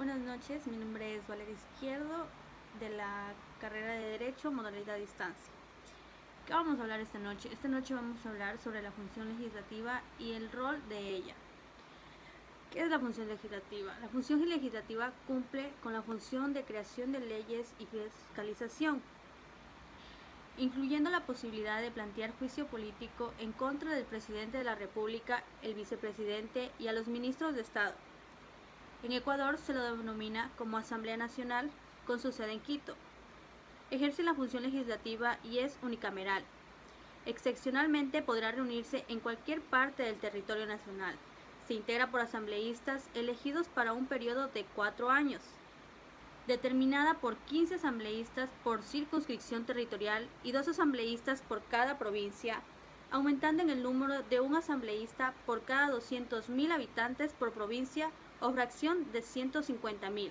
Buenas noches, mi nombre es Valeria Izquierdo de la carrera de Derecho, modalidad distancia. ¿Qué vamos a hablar esta noche? Esta noche vamos a hablar sobre la función legislativa y el rol de ella. ¿Qué es la función legislativa? La función legislativa cumple con la función de creación de leyes y fiscalización, incluyendo la posibilidad de plantear juicio político en contra del presidente de la República, el vicepresidente y a los ministros de Estado. En Ecuador se lo denomina como Asamblea Nacional, con su sede en Quito. Ejerce la función legislativa y es unicameral. Excepcionalmente podrá reunirse en cualquier parte del territorio nacional. Se integra por asambleístas elegidos para un periodo de 4 años, determinada por 15 asambleístas por circunscripción territorial y 2 asambleístas por cada provincia, aumentando en el número de un asambleísta por cada 200.000 habitantes por provincia o fracción de 150.000.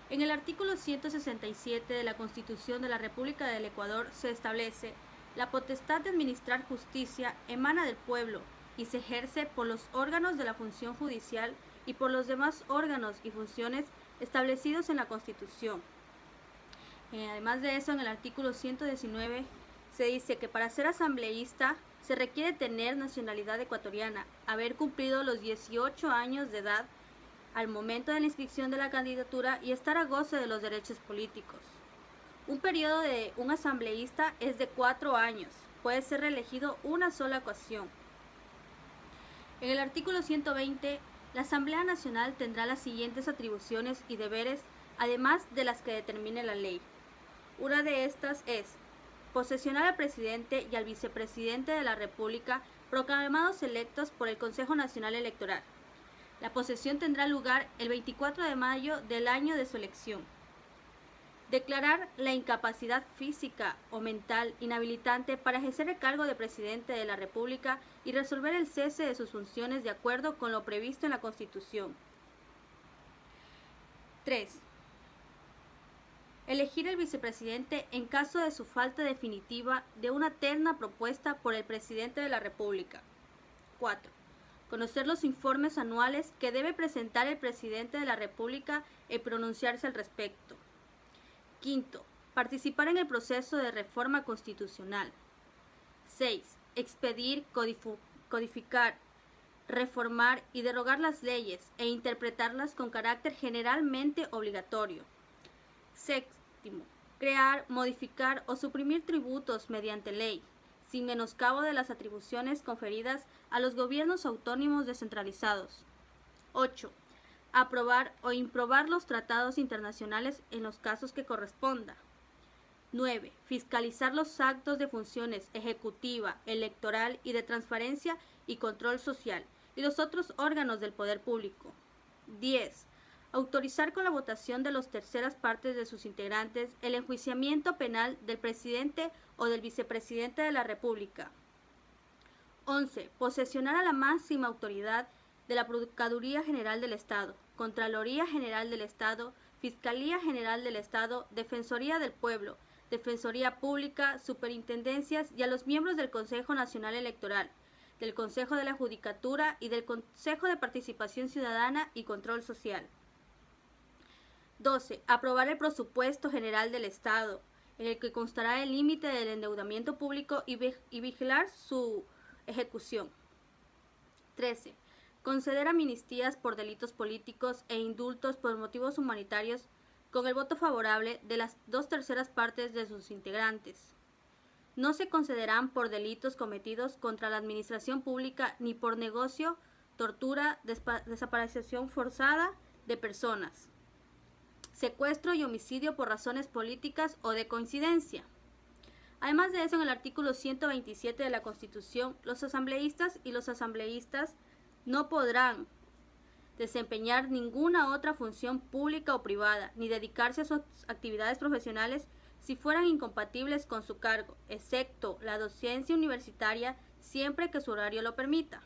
En el artículo 167 de la Constitución de la República del Ecuador se establece: la potestad de administrar justicia emana del pueblo y se ejerce por los órganos de la función judicial y por los demás órganos y funciones establecidos en la Constitución. Además de eso, en el artículo 119 se dice que para ser asambleísta se requiere tener nacionalidad ecuatoriana, haber cumplido los 18 años de edad al momento de la inscripción de la candidatura y estar a goce de los derechos políticos. Un periodo de un asambleísta es de 4 años. Puede ser reelegido una sola ocasión. En el artículo 120, la Asamblea Nacional tendrá las siguientes atribuciones y deberes, además de las que determine la ley. Una de estas es posesionar al presidente y al vicepresidente de la República proclamados electos por el Consejo Nacional Electoral. La posesión tendrá lugar el 24 de mayo del año de su elección. Declarar la incapacidad física o mental inhabilitante para ejercer el cargo de presidente de la República y resolver el cese de sus funciones de acuerdo con lo previsto en la Constitución. 3. Elegir el vicepresidente en caso de su falta definitiva de una terna propuesta por el presidente de la República. 4. Conocer los informes anuales que debe presentar el presidente de la República y pronunciarse al respecto. 5. Participar en el proceso de reforma constitucional. 6. Expedir, codificar, reformar y derogar las leyes e interpretarlas con carácter generalmente obligatorio. 6. Crear, modificar o suprimir tributos mediante ley, sin menoscabo de las atribuciones conferidas a los gobiernos autónomos descentralizados. 8. Aprobar o improbar los tratados internacionales en los casos que corresponda. 9. Fiscalizar los actos de funciones ejecutiva, electoral y de transparencia y control social y los otros órganos del poder público. 10. Autorizar con la votación de las terceras partes de sus integrantes el enjuiciamiento penal del presidente o del vicepresidente de la República. 11. Posesionar a la máxima autoridad de la Procuraduría General del Estado, Contraloría General del Estado, Fiscalía General del Estado, Defensoría del Pueblo, Defensoría Pública, superintendencias y a los miembros del Consejo Nacional Electoral, del Consejo de la Judicatura y del Consejo de Participación Ciudadana y Control Social. 12. Aprobar el presupuesto general del Estado, en el que constará el límite del endeudamiento público y vigilar su ejecución. 13. Conceder amnistías por delitos políticos e indultos por motivos humanitarios con el voto favorable de las 2/3 partes de sus integrantes. No se concederán por delitos cometidos contra la administración pública ni por negocio, tortura, desaparición forzada de personas, secuestro y homicidio por razones políticas o de coincidencia. Además de eso, en el artículo 127 de la Constitución, los asambleístas y los asambleístas no podrán desempeñar ninguna otra función pública o privada, ni dedicarse a sus actividades profesionales si fueran incompatibles con su cargo, excepto la docencia universitaria, siempre que su horario lo permita.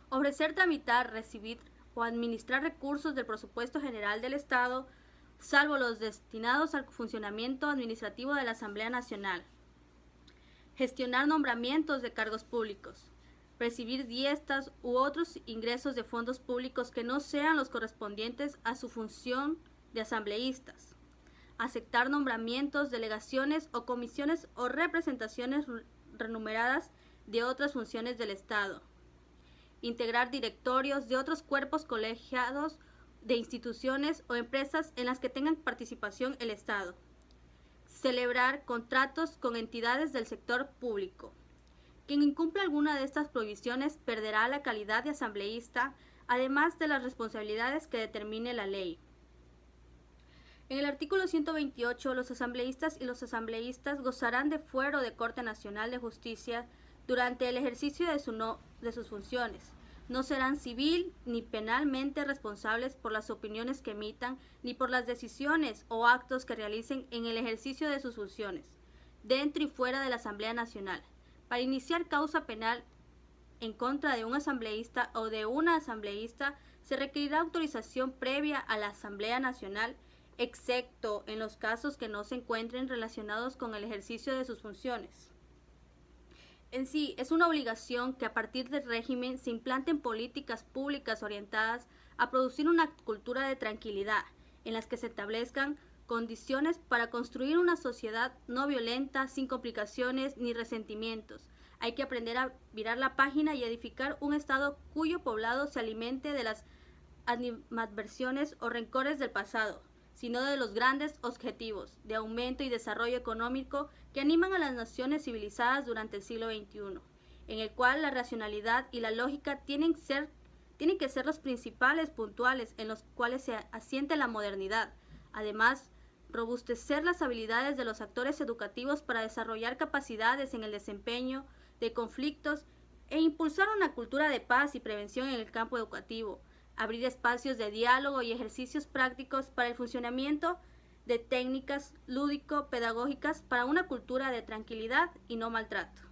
Ofrecer, tramitar, recibir o administrar recursos del presupuesto general del Estado, salvo los destinados al funcionamiento administrativo de la Asamblea Nacional. Gestionar nombramientos de cargos públicos. percibir dietas u otros ingresos de fondos públicos que no sean los correspondientes a su función de asambleístas, aceptar nombramientos, delegaciones o comisiones o representaciones remuneradas de otras funciones del Estado, integrar directorios de otros cuerpos colegiados de instituciones o empresas en las que tengan participación el Estado, celebrar contratos con entidades del sector público. Quien incumpla alguna de estas prohibiciones perderá la calidad de asambleísta, además de las responsabilidades que determine la ley. En el artículo 128, los asambleístas y los asambleístas gozarán de fuero de Corte Nacional de Justicia durante el ejercicio de sus funciones. No serán civil ni penalmente responsables por las opiniones que emitan ni por las decisiones o actos que realicen en el ejercicio de sus funciones, dentro y fuera de la Asamblea Nacional. Para iniciar causa penal en contra de un asambleísta o de una asambleísta, se requerirá autorización previa a la Asamblea Nacional, excepto en los casos que no se encuentren relacionados con el ejercicio de sus funciones. En sí, es una obligación que a partir del régimen se implanten políticas públicas orientadas a producir una cultura de tranquilidad, en las que se establezcan condiciones para construir una sociedad no violenta, sin complicaciones ni resentimientos. Hay que aprender a virar la página y edificar un Estado cuyo poblado se alimente de las animadversiones o rencores del pasado, sino de los grandes objetivos de aumento y desarrollo económico que animan a las naciones civilizadas durante el siglo XXI, en el cual la racionalidad y la lógica tienen que ser los principales puntuales en los cuales se asiente la modernidad. Además, robustecer las habilidades de los actores educativos para desarrollar capacidades en el desempeño de conflictos e impulsar una cultura de paz y prevención en el campo educativo, abrir espacios de diálogo y ejercicios prácticos para el funcionamiento de técnicas lúdico-pedagógicas para una cultura de tranquilidad y no maltrato.